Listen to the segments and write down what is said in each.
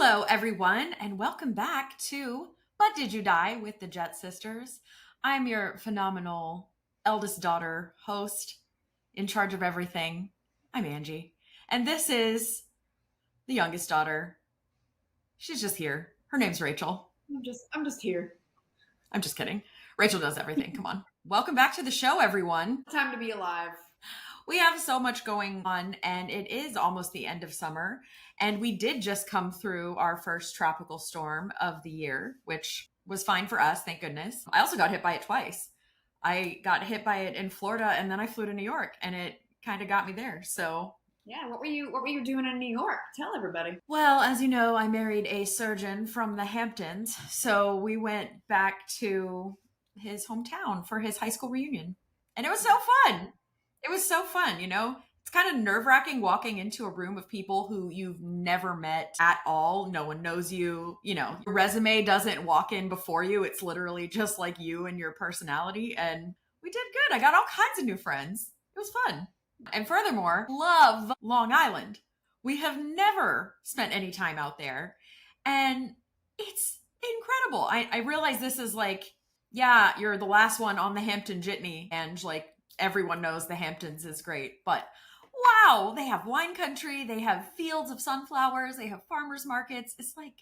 Hello, everyone, and welcome back to But Did You Die with the Jet Sisters. I'm your phenomenal eldest daughter host in charge of everything. I'm Angie, and this is the youngest daughter. She's just here. Her name's Rachel. I'm just here. I'm just kidding. Rachel does everything. Come on. Welcome back to the show, everyone. Time to be alive. We have so much going on, and it is almost the end of summer. And we did just come through our first tropical storm of the year, which was fine for us, thank goodness. I also got hit by it twice. I got hit by it in Florida, and then I flew to New York, and it kind of got me there. So, Yeah, what were you doing in New York? Tell everybody. well, as you know, I married a surgeon from the Hamptons. So we went back to his hometown for his high school reunion. And it was so fun. It was so fun, you know? It's kind of nerve-wracking walking into a room of people who you've never met at all. No one knows you. You know, your resume doesn't walk in before you. It's literally just like you and your personality. And we did good. I got all kinds of new friends. It was fun. And furthermore, love Long Island. We have never spent any time out there. And it's incredible. I realize this is like, yeah, you're the last one on the Hampton Jitney. And like, everyone knows the Hamptons is great. But wow, they have wine country. They have fields of sunflowers. They have farmers markets. It's like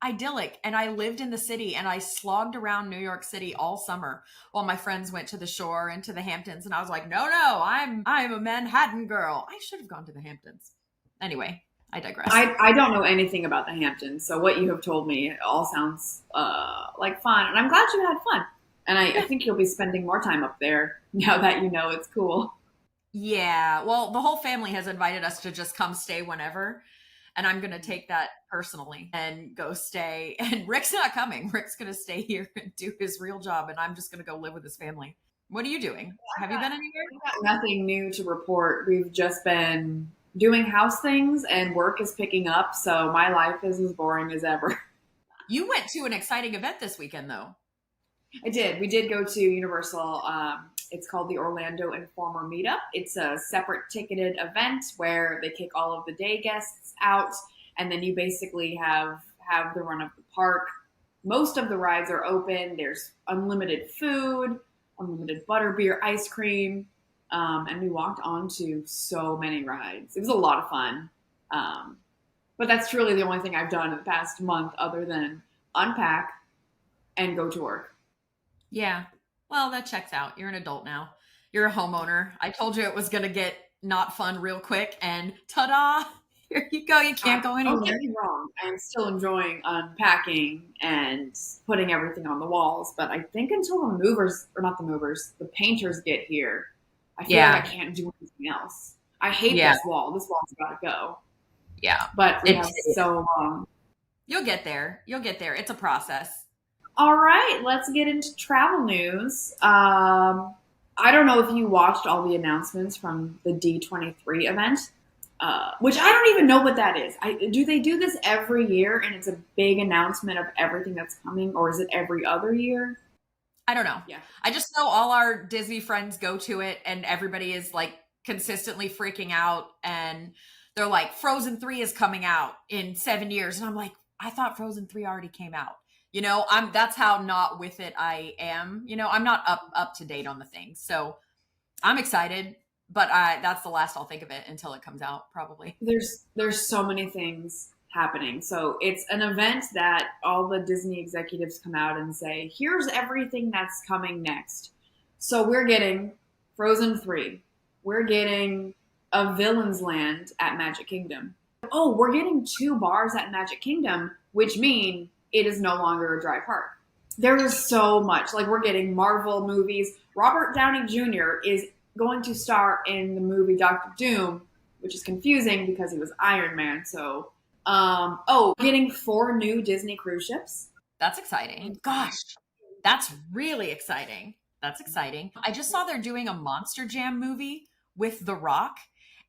idyllic. And I lived in the city and I slogged around New York City all summer while my friends went to the shore and to the Hamptons. And I was like, no, I'm a Manhattan girl. I should have gone to the Hamptons. Anyway, I digress. I don't know anything about the Hamptons, so what you have told me it all sounds like fun, and I'm glad you had fun. And I think you'll be spending more time up there now that you know it's cool. Yeah, well, the whole family has invited us to just come stay whenever. And I'm going to take that personally and go stay. And Rick's not coming. Rick's going to stay here and do his real job. And I'm just going to go live with his family. What are you doing? Have you been anywhere? We've got nothing new to report. We've just been doing house things, and work is picking up, so my life is as boring as ever. You went to an exciting event this weekend, though. I did. We did go to Universal. It's called the Orlando Informer Meetup. It's a separate ticketed event where they kick all of the day guests out, and then you basically have the run of the park. Most of the rides are open. There's unlimited food, unlimited butterbeer, ice cream, and we walked onto so many rides. It was a lot of fun. But that's truly the only thing I've done in the past month other than unpack and go to work. Yeah. Well, that checks out. You're an adult now. You're a homeowner. I told you it was going to get not fun real quick, and ta-da! Here you go. You can't go anywhere. Don't get me wrong. I'm still enjoying unpacking and putting everything on the walls, but I think until the painters get here, I feel like I can't do anything else. I hate this wall. This wall's got to go. Yeah. But we have so long. You'll get there. It's a process. All right, let's get into travel news. I don't know if you watched all the announcements from the D23 event, which I don't even know what that is. Do they do this every year and it's a big announcement of everything that's coming, or is it every other year? I don't know. Yeah. I just know all our Disney friends go to it and everybody is like consistently freaking out, and they're like, Frozen 3 is coming out in 7 years. And I'm like, I thought Frozen 3 already came out. You know, that's how not with it I am. You know, I'm not up to date on the things. So I'm excited, but that's the last I'll think of it until it comes out, probably. There's so many things happening. So it's an event that all the Disney executives come out and say, here's everything that's coming next. So we're getting Frozen 3. We're getting a Villain's Land at Magic Kingdom. Oh, we're getting 2 bars at Magic Kingdom, which mean it is no longer a dry park. There is so much. Like, we're getting Marvel movies. Robert Downey Jr. is going to star in the movie Doctor Doom, which is confusing because he was Iron Man. So, getting 4 new Disney cruise ships. That's exciting. Gosh, that's really exciting. I just saw they're doing a Monster Jam movie with The Rock.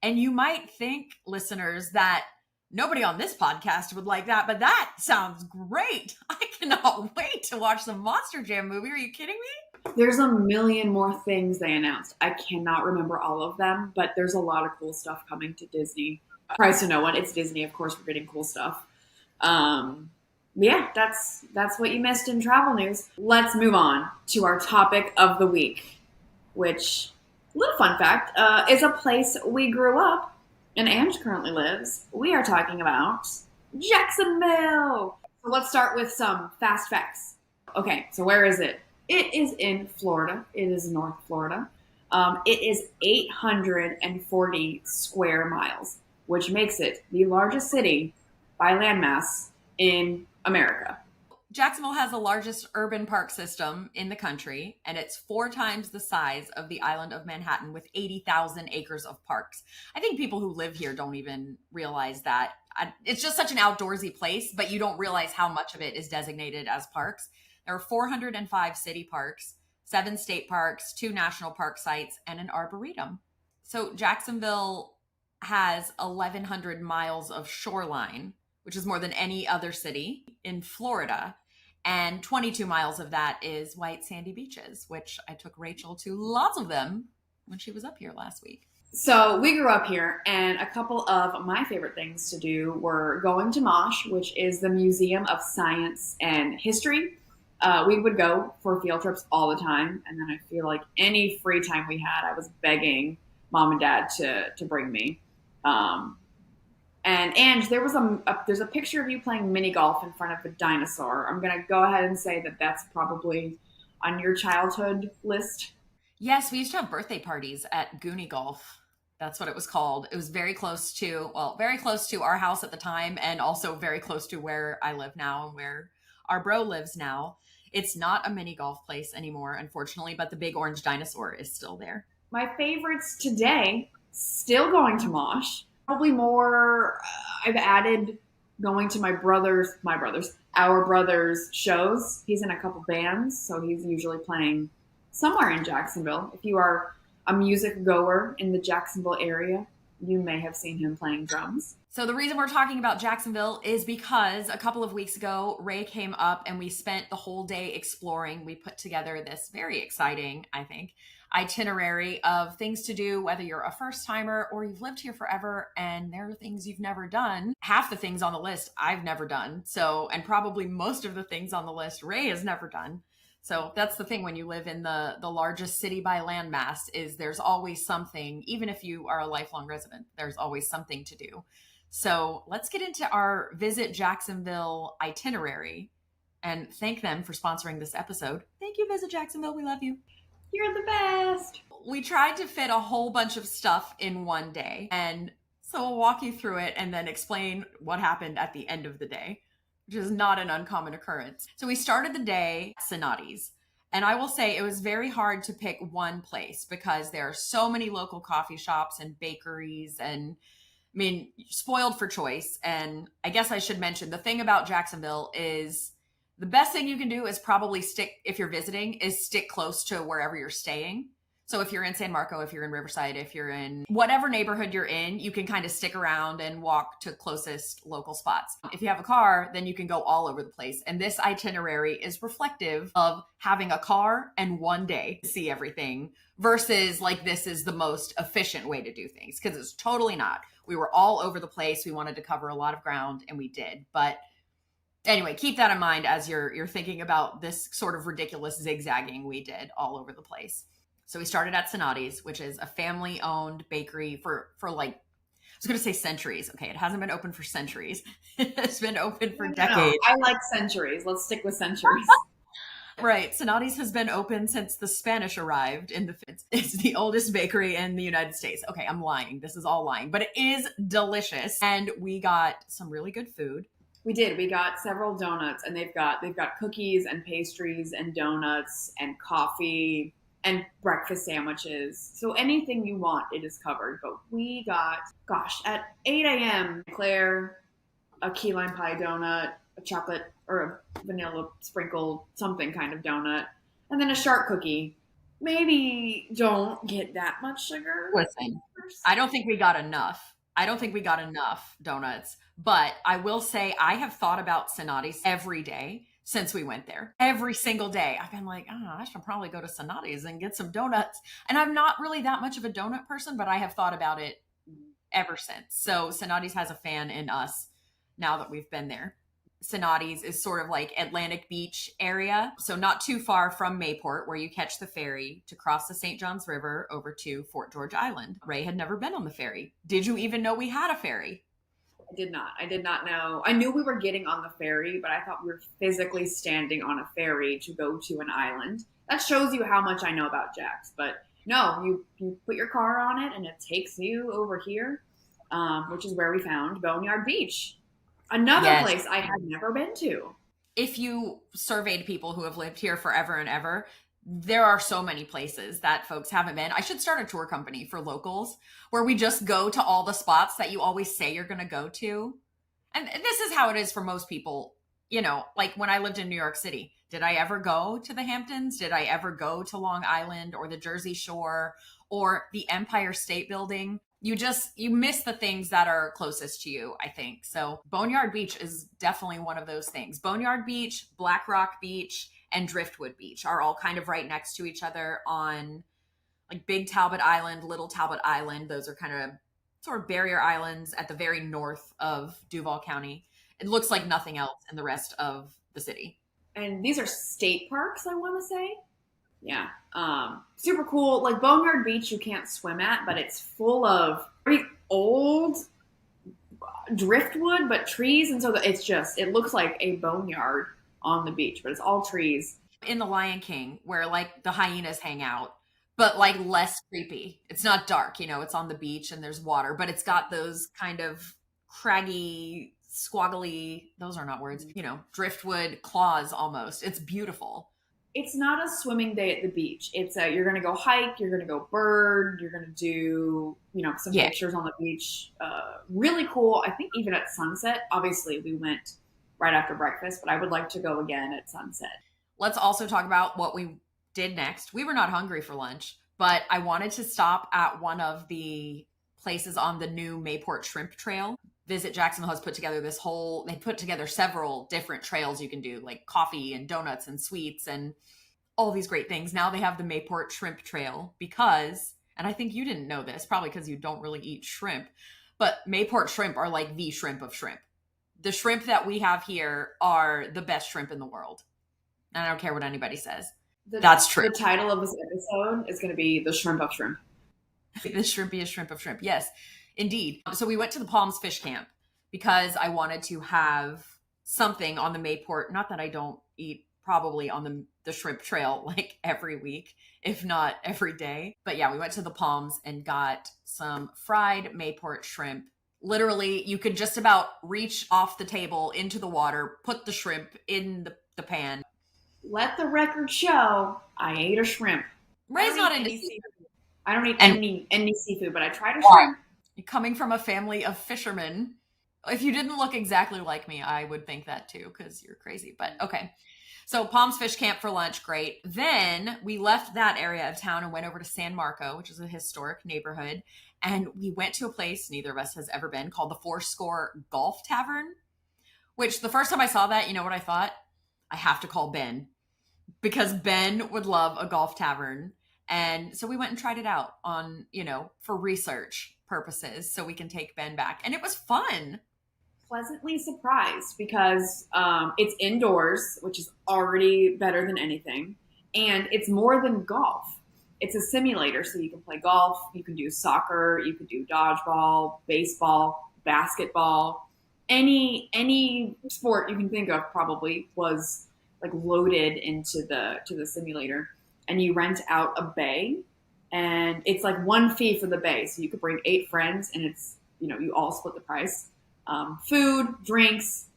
And you might think, listeners, that nobody on this podcast would like that, but that sounds great. I cannot wait to watch the Monster Jam movie. Are you kidding me? There's a million more things they announced. I cannot remember all of them, but there's a lot of cool stuff coming to Disney. Surprise to no one. It's Disney. Of course, we're getting cool stuff. Yeah, that's what you missed in travel news. Let's move on to our topic of the week, which, little fun fact, is a place we grew up and Ange currently lives. We are talking about Jacksonville. So let's start with some fast facts. Okay, so where is it? It is in Florida. It is North Florida. It is 840 square miles, which makes it the largest city by landmass in America. Jacksonville has the largest urban park system in the country, and it's 4 times the size of the island of Manhattan with 80,000 acres of parks. I think people who live here don't even realize that. It's just such an outdoorsy place, but you don't realize how much of it is designated as parks. There are 405 city parks, 7 state parks, 2 national park sites, and an arboretum. So Jacksonville has 1,100 miles of shoreline, which is more than any other city in Florida. And 22 miles of that is white sandy beaches, which I took Rachel to lots of them when she was up here last week. So we grew up here, and a couple of my favorite things to do were going to MOSH, which is the Museum of Science and History. We would go for field trips all the time, and then I feel like any free time we had, I was begging mom and dad to bring me. And Ange, there's a picture of you playing mini golf in front of a dinosaur. I'm gonna go ahead and say that that's probably on your childhood list. Yes, we used to have birthday parties at Goonie Golf. That's what it was called. It was very close to, well, very close to our house at the time, and also very close to where I live now and where our bro lives now. It's not a mini golf place anymore, unfortunately, but the big orange dinosaur is still there. My favorites today, still going to Mosh. Probably more, I've added going to our brother's shows. He's in a couple bands, so he's usually playing somewhere in Jacksonville. If you are a music goer in the Jacksonville area, you may have seen him playing drums. So the reason we're talking about Jacksonville is because a couple of weeks ago, Ray came up and we spent the whole day exploring. We put together this very exciting, I think, itinerary of things to do, whether you're a first timer or you've lived here forever and there are things you've never done. Half the things on the list I've never done. So, and probably most of the things on the list Ray has never done. So that's the thing when you live in the largest city by landmass is there's always something, even if you are a lifelong resident, there's always something to do. So let's get into our Visit Jacksonville itinerary and thank them for sponsoring this episode. Thank you, Visit Jacksonville. We love you. You're the best. We tried to fit a whole bunch of stuff in one day. And so we'll walk you through it and then explain what happened at the end of the day, which is not an uncommon occurrence. So we started the day at Sonati's. And I will say it was very hard to pick one place because there are so many local coffee shops and bakeries and I mean, spoiled for choice. And I guess I should mention the thing about Jacksonville is the best thing you can do is probably if you're visiting, is stick close to wherever you're staying. So if you're in San Marco, if you're in Riverside, if you're in whatever neighborhood you're in, you can kind of stick around and walk to closest local spots. If you have a car, then you can go all over the place. And this itinerary is reflective of having a car and one day to see everything versus like this is the most efficient way to do things because it's totally not. We were all over the place. We wanted to cover a lot of ground and we did. But anyway, keep that in mind as you're thinking about this sort of ridiculous zigzagging we did all over the place. So we started at Sonati's, which is a family-owned bakery for like, I was going to say centuries. Okay, it hasn't been open for centuries. It's been open for decades. I like centuries. Let's stick with centuries. Right. Sonati's has been open since the Spanish arrived in the it's the oldest bakery in the United States. Okay, I'm lying. This is all lying, but it is delicious. And we got some really good food. We did. We got several donuts and they've got cookies and pastries and donuts and coffee and breakfast sandwiches. So anything you want, it is covered. But we got, at 8 a.m., Claire, a key lime pie donut, a chocolate or a vanilla sprinkled something kind of donut, and then a shark cookie. Maybe don't get that much sugar. Listen, I don't think we got enough. Donuts, but I will say I have thought about Sonati's every day since we went there. Every single day. I've been like, I should probably go to Sonati's and get some donuts. And I'm not really that much of a donut person, but I have thought about it ever since. So Sonati's has a fan in us now that we've been there. Sonati's is sort of like Atlantic Beach area. So not too far from Mayport, where you catch the ferry to cross the St. Johns River over to Fort George Island. Ray had never been on the ferry. Did you even know we had a ferry? I did not. I did not know. I knew we were getting on the ferry, but I thought we were physically standing on a ferry to go to an island. That shows you how much I know about Jax. But no, you put your car on it and it takes you over here, which is where we found Boneyard Beach. Another place I had never been to. If you surveyed people who have lived here forever and ever, there are so many places that folks haven't been. I should start a tour company for locals where we just go to all the spots that you always say you're going to go to. And this is how it is for most people. You know, like when I lived in New York City, did I ever go to the Hamptons? Did I ever go to Long Island or the Jersey Shore or the Empire State Building? You miss the things that are closest to you, I think. So Boneyard Beach is definitely one of those things. Boneyard Beach, Black Rock Beach, and Driftwood Beach are all kind of right next to each other on like Big Talbot Island, Little Talbot Island. Those are kind of sort of barrier islands at the very north of Duval County. It looks like nothing else in the rest of the city. And these are state parks, I want to say. Yeah. Super cool. Like Boneyard Beach, you can't swim at, but it's full of pretty old driftwood, but trees. And so it looks like a boneyard on the beach, but it's all trees. In The Lion King, where like the hyenas hang out, but like less creepy. It's not dark, it's on the beach and there's water, but it's got those kind of craggy, squaggly, those are not words, driftwood claws almost. It's beautiful. It's not a swimming day at the beach. It's you're going to go hike, you're going to go bird, you're going to do, some pictures on the beach. Really cool. I think even at sunset, obviously we went right after breakfast, but I would like to go again at sunset. Let's also talk about what we did next. We were not hungry for lunch, but I wanted to stop at one of the places on the new Mayport Shrimp Trail. Visit Jacksonville has put together they put together several different trails you can do, like coffee and donuts and sweets and all these great things. Now they have the Mayport Shrimp Trail because, and I think you didn't know this, probably because you don't really eat shrimp, but Mayport shrimp are like the shrimp of shrimp. The shrimp that we have here are the best shrimp in the world. And I don't care what anybody says. That's true. The title of this episode is going to be The Shrimp of Shrimp. The shrimpiest shrimp of shrimp. Yes, indeed. So we went to the Palms Fish Camp because I wanted to have something on the Mayport. Not that I don't eat probably on the shrimp trail like every week, if not every day. But yeah, we went to the Palms and got some fried Mayport shrimp. Literally, you could just about reach off the table into the water, put the shrimp in the pan. Let the record show I ate a shrimp. Ray's not into seafood. I don't eat any seafood, but I tried a shrimp. Coming from a family of fishermen, if you didn't look exactly like me, I would think that too, because you're crazy. But okay. So Palms Fish Camp for lunch, great. Then we left that area of town and went over to San Marco, which is a historic neighborhood. And we went to a place neither of us has ever been called the Fourscore Golf Tavern, which the first time I saw that, you know what I thought? I have to call Ben because Ben would love a golf tavern. And so we went and tried it out on, for research purposes so we can take Ben back. And it was fun. Pleasantly surprised because it's indoors, which is already better than anything. And it's more than golf. It's a simulator, so you can play golf, you can do soccer, you can do dodgeball, baseball, basketball. Any sport you can think of probably was like loaded into the simulator. And you rent out a bay, and it's like one fee for the bay. So you could bring 8 friends, and it's, you all split the price. Food, drinks,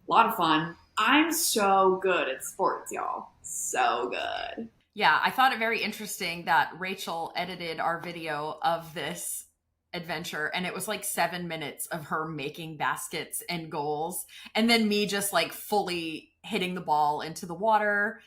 a lot of fun. I'm so good at sports, y'all. So good. Yeah, I thought it very interesting that Rachel edited our video of this adventure, and it was like 7 minutes of her making baskets and goals, and then me just like fully hitting the ball into the water.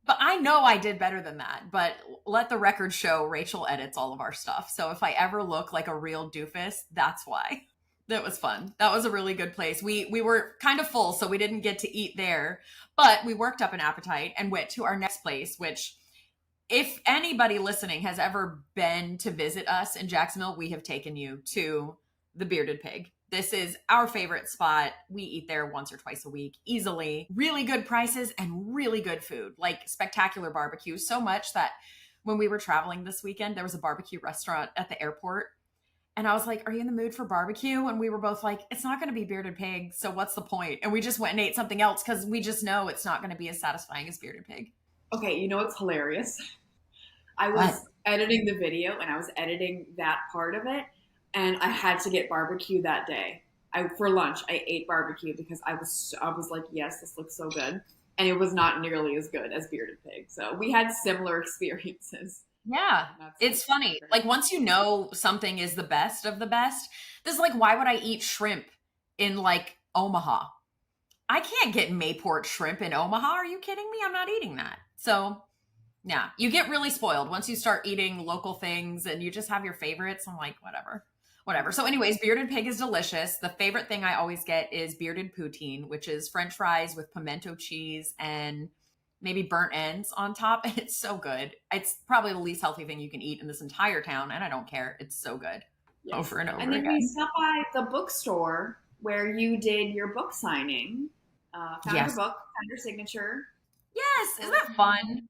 But I know I did better than that. But let the record show Rachel edits all of our stuff. So if I ever look like a real doofus, that's why. That was fun. That was a really good place. We were kind of full, so we didn't get to eat there. But we worked up an appetite and went to our next place, which if anybody listening has ever been to visit us in Jacksonville, we have taken you to the Bearded Pig. This is our favorite spot. We eat there once or twice a week, easily. Really good prices and really good food, like spectacular barbecue. So much that when we were traveling this weekend, there was a barbecue restaurant at the airport. And I was like, are you in the mood for barbecue? And we were both like, it's not going to be bearded pig. So what's the point? And we just went and ate something else because we just know it's not going to be as satisfying as bearded pig. Okay, you know what's hilarious? I What? was editing the video and I was editing that part of it, and I had to get barbecue that day. For lunch I ate barbecue because I was like, yes, this looks so good, and it was not nearly as good as bearded pig. So we had similar experiences. Yeah. That's It's funny. great. Like once you know something is the best of the best, this is like, why would I eat shrimp in like Omaha? I can't get Mayport shrimp in Omaha. Are you kidding me? I'm not eating that. So yeah, you get really spoiled once you start eating local things and you just have your favorites. I'm like, whatever, whatever. So, anyways, bearded pig is delicious. The favorite thing I always get is bearded poutine, which is French fries with pimento cheese and maybe burnt ends on top. And it's so good. It's probably the least healthy thing you can eat in this entire town, and I don't care. It's so good. Yes. Over and And over then we again. stopped by the bookstore where you did your book signing. Found your Yes. book, found your signature. Yes. Isn't that fun?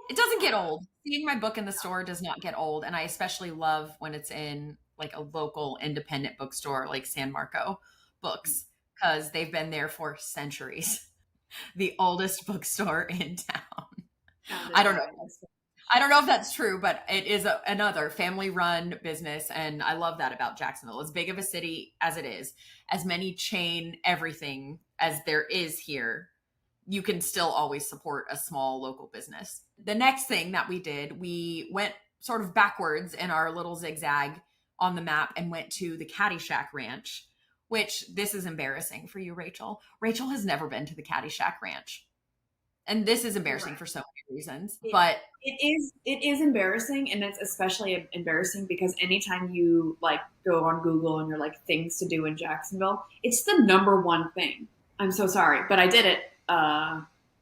It doesn't get old. Seeing my book in the store does not get old. And I especially love when it's in like a local independent bookstore like San Marco Books because they've been there for centuries. The oldest bookstore in town. I Founded don't know. by I don't know if that's true, but it is another family run business. And I love that about Jacksonville. As big of a city as it is, as many chain everything as there is here, you can still always support a small local business. The next thing that we did, we went sort of backwards in our little zigzag on the map and went to the Caddyshack Ranch, which this is embarrassing for you, Rachel. Rachel has never been to the Caddyshack Ranch. And this is embarrassing Right. for so many reasons. It, But it is embarrassing, and it's especially embarrassing because anytime you like go on Google and you're like things to do in Jacksonville, it's the number one thing. I'm so sorry, but I did it.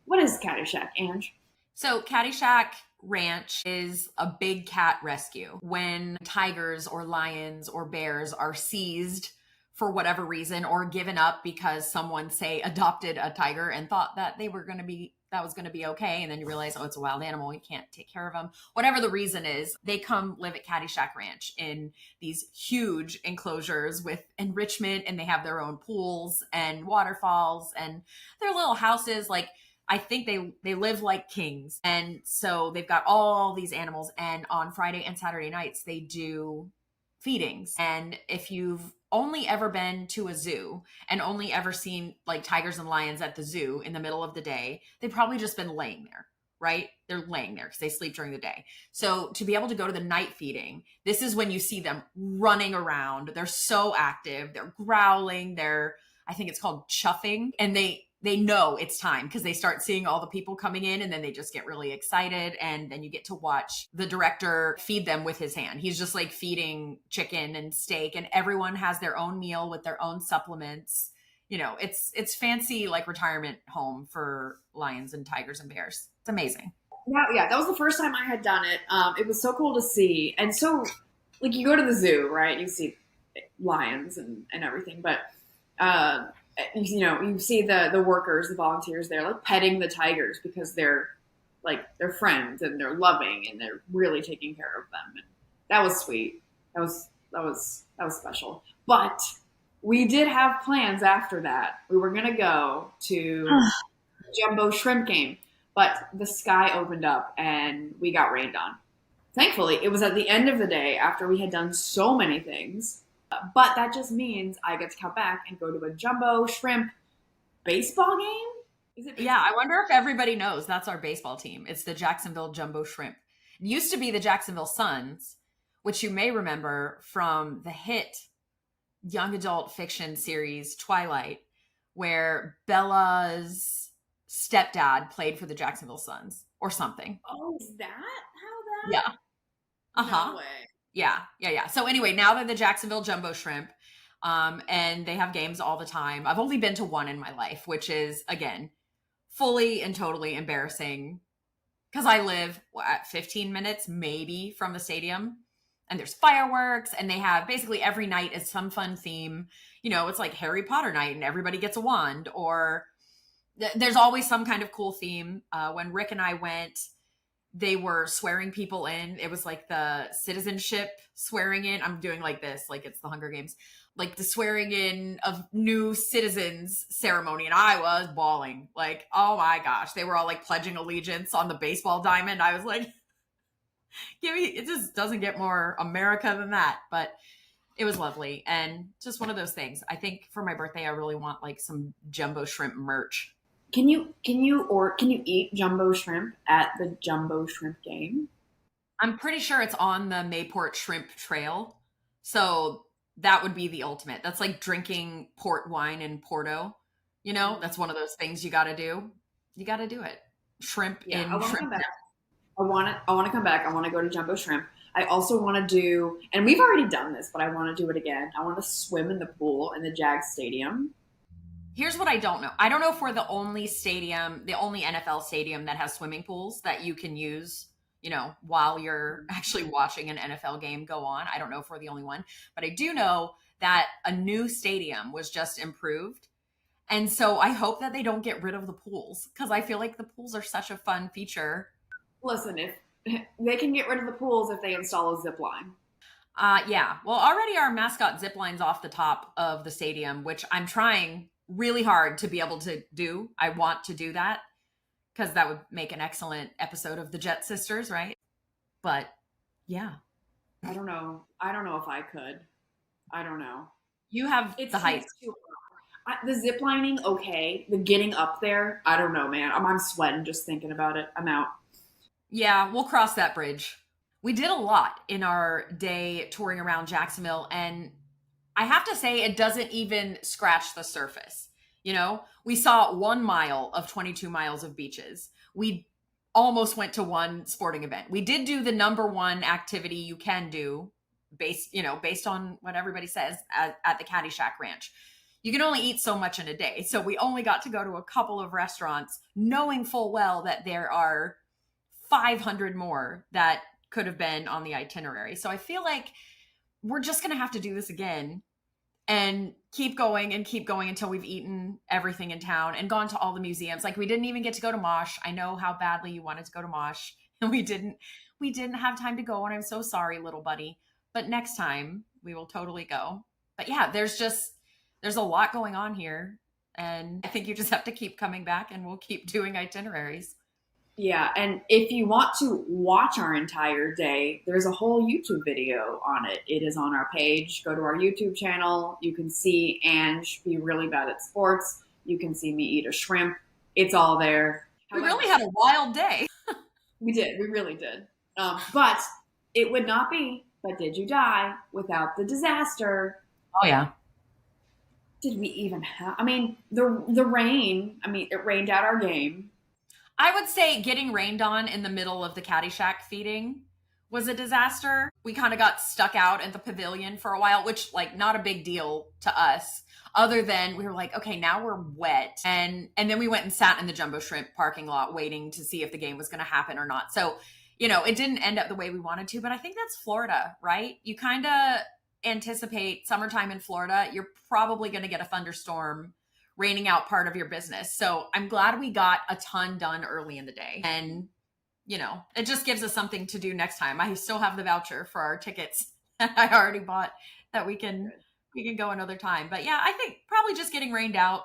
What is Caddyshack, Ange? so Caddyshack Ranch is a big cat rescue. When tigers or lions or bears are seized for whatever reason or given up because someone, say, adopted a tiger and thought that that was going to be okay, and then you realize, oh, it's a wild animal, you can't take care of them, whatever the reason is, they come live at Caddyshack Ranch in these huge enclosures with enrichment, and they have their own pools and waterfalls and their little houses. Like, I think they live like kings. And so they've got all these animals, and on Friday and Saturday nights they do feedings. And if you've only ever been to a zoo and only ever seen like tigers and lions at the zoo in the middle of the day, they've probably just been laying there, right? They're laying there because they sleep during the day. So to be able to go to the night feeding, this is when you see them running around. They're so active. They're growling. I think it's called chuffing. And they know it's time because they start seeing all the people coming in, and then they just get really excited. And then you get to watch the director feed them with his hand. He's just like feeding chicken and steak, and everyone has their own meal with their own supplements. It's fancy, like retirement home for lions and tigers and bears. It's amazing. Yeah, that was the first time I had done it. It was so cool to see, and so like you go to the zoo, right? You see lions and everything, but uh, you see the workers, the volunteers there, like petting the tigers because they're like they're friends and they're loving and they're really taking care of them. And that was sweet. That was special. But we did have plans after that. We were gonna go to Jumbo Shrimp game, but the sky opened up and we got rained on. Thankfully, it was at the end of the day after we had done so many things. But that just means I get to come back and go to a Jumbo Shrimp baseball game. Is it Yeah, baseball? I wonder if everybody knows that's our baseball team. It's the Jacksonville Jumbo Shrimp. It used to be the Jacksonville Suns, which you may remember from the hit young adult fiction series Twilight, where Bella's stepdad played for the Jacksonville Suns or something. Oh, is that how Yeah. that? Uh-huh. No way. Yeah. So anyway, now they're the Jacksonville Jumbo Shrimp. And they have games all the time. I've only been to one in my life, which is, again, fully and totally embarrassing because I live at 15 minutes maybe from the stadium. and there's fireworks, and they have basically every night is some fun theme. It's like Harry Potter night and everybody gets a wand, or there's always some kind of cool theme. When Rick and I went, they were swearing people in. It was like the citizenship swearing in. I'm doing like this, like it's the Hunger Games, like the swearing in of new citizens ceremony. And I was bawling, like, oh my gosh, they were all like pledging allegiance on the baseball diamond. I was like, it just doesn't get more America than that. But it was lovely. And just one of those things. I think for my birthday, I really want like some jumbo shrimp merch. Can you eat jumbo shrimp at the jumbo shrimp game? I'm pretty sure it's on the Mayport Shrimp Trail. So that would be the ultimate. That's like drinking port wine in Porto. That's one of those things you got to do. You got to do it. Shrimp Yeah, in I want to shrimp. come back. I want to come back. I want to go to Jumbo Shrimp. I also want to do, and we've already done this, but I want to do it again. I want to swim in the pool in the Jag Stadium. Here's what I don't know. I don't know if we're the only NFL stadium that has swimming pools that you can use, while you're actually watching an NFL game go on. I don't know if we're the only one, but I do know that a new stadium was just improved. And so I hope that they don't get rid of the pools, because I feel like the pools are such a fun feature. Listen, if they can get rid of the pools if they install a zip line. Yeah. Well, already our mascot zip line's off the top of the stadium, which I'm trying really hard to be able to do. I want to do that because that would make an excellent episode of the Jet Sisters, right? But yeah. I don't know. I don't know if I could. I don't know. You have the height. The zip lining, okay. The getting up there, I don't know, man. I'm sweating just thinking about it. I'm out. Yeah, we'll cross that bridge. We did a lot in our day touring around Jacksonville, and I have to say it doesn't even scratch the surface. We saw 1 mile of 22 miles of beaches. We almost went to one sporting event. We did do the number one activity you can do based on what everybody says at the Caddyshack Ranch. You can only eat so much in a day. So we only got to go to a couple of restaurants, knowing full well that there are 500 more that could have been on the itinerary. So I feel like we're just going to have to do this again and keep going until we've eaten everything in town and gone to all the museums. Like, we didn't even get to go to Mosh. I know how badly you wanted to go to Mosh, and we didn't have time to go. And I'm so sorry, little buddy, but next time we will totally go. But yeah, there's a lot going on here. And I think you just have to keep coming back, and we'll keep doing itineraries. Yeah, and if you want to watch our entire day, there's a whole YouTube video on it. It is on our page. Go to our YouTube channel. You can see Ange be really bad at sports. You can see me eat a shrimp. It's all there. We really had a wild day. We did. We really did. But it would not be But Did You Die without the disaster. Oh, yeah. Did we even have... I mean, the rain. I mean, it rained out our game. I would say getting rained on in the middle of the Caddyshack feeding was a disaster. We kind of got stuck out at the pavilion for a while, which, like, not a big deal to us, other than we were like, okay, now we're wet. And then we went and sat in the Jumbo Shrimp parking lot waiting to see if the game was going to happen or not. So, it didn't end up the way we wanted to, but I think that's Florida, right? You kind of anticipate summertime in Florida. You're probably going to get a thunderstorm raining out part of your business. So I'm glad we got a ton done early in the day. And, it just gives us something to do next time. I still have the voucher for our tickets that I already bought that we can go another time. But yeah, I think probably just getting rained out,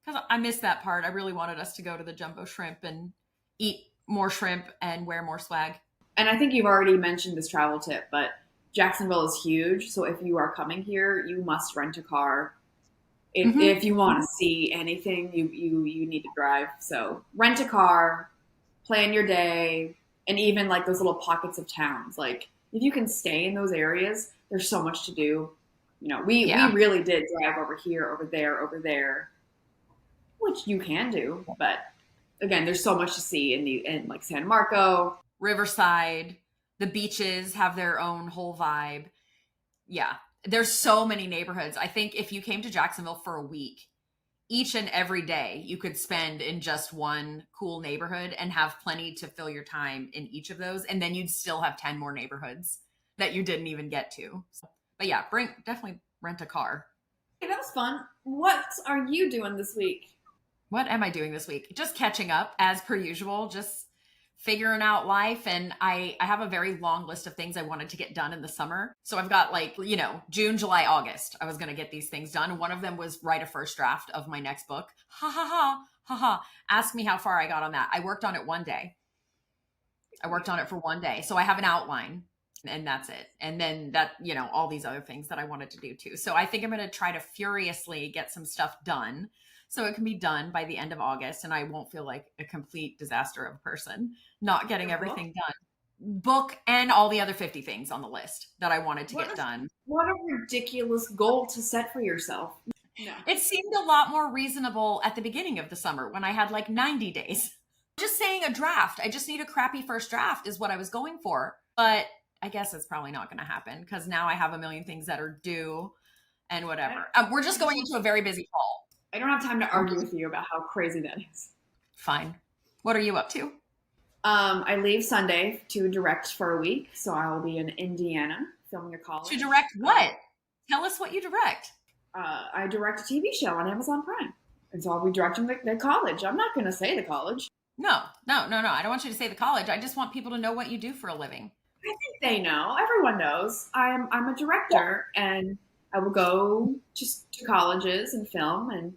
because I missed that part. I really wanted us to go to the Jumbo Shrimp and eat more shrimp and wear more swag. And I think you've already mentioned this travel tip, but Jacksonville is huge. So if you are coming here, you must rent a car. If you want to see anything, you need to drive. So rent a car, plan your day, and even like those little pockets of towns. Like, if you can stay in those areas, there's so much to do. We really did drive over here, over there, which you can do. But again, there's so much to see in like San Marco, Riverside. The beaches have their own whole vibe. Yeah. There's so many neighborhoods. I think if you came to Jacksonville for a week, each and every day you could spend in just one cool neighborhood and have plenty to fill your time in each of those. And then you'd still have 10 more neighborhoods that you didn't even get to. But yeah, definitely rent a car. Hey, that was fun. What are you doing this week? What am I doing this week? Just catching up as per usual, just figuring out life. And I have a very long list of things I wanted to get done in the summer. So I've got like, June, July, August, I was going to get these things done. One of them was write a first draft of my next book. Ha ha ha, ha ha. Ask me how far I got on that. I worked on it one day. I worked on it for one day. So I have an outline and that's it. And then all these other things that I wanted to do too. So I think I'm going to try to furiously get some stuff done so it can be done by the end of August and I won't feel like a complete disaster of a person not getting everything done. Book and all the other 50 things on the list that I wanted to get done. What a ridiculous goal to set for yourself. No. It seemed a lot more reasonable at the beginning of the summer when I had like 90 days. Just saying a draft. I just need a crappy first draft is what I was going for. But I guess it's probably not going to happen because now I have a million things that are due and whatever. We're just going into a very busy fall. I don't have time to argue with you about how crazy that is. Fine. What are you up to? I leave Sunday to direct for a week, so I will be in Indiana filming a college. To direct what? Tell us what you direct. I direct a TV show on Amazon Prime, and so I'll be directing the college. I'm not going to say the college. No. I don't want you to say the college. I just want people to know what you do for a living. I think they know. Everyone knows. I'm a director, and I will go just to colleges and film and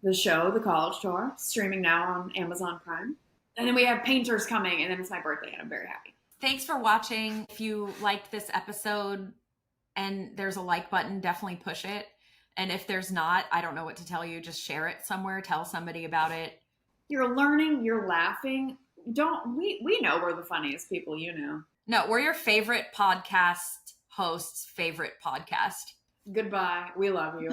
the show, The College Tour, streaming now on Amazon Prime. And then we have painters coming, and then it's my birthday, and I'm very happy. Thanks for watching. If you liked this episode and there's a like button, definitely push it. And if there's not, I don't know what to tell you. Just share it somewhere. Tell somebody about it. You're learning. You're laughing. We know we're the funniest people, No, we're your favorite podcast host's favorite podcast. Goodbye. We love you.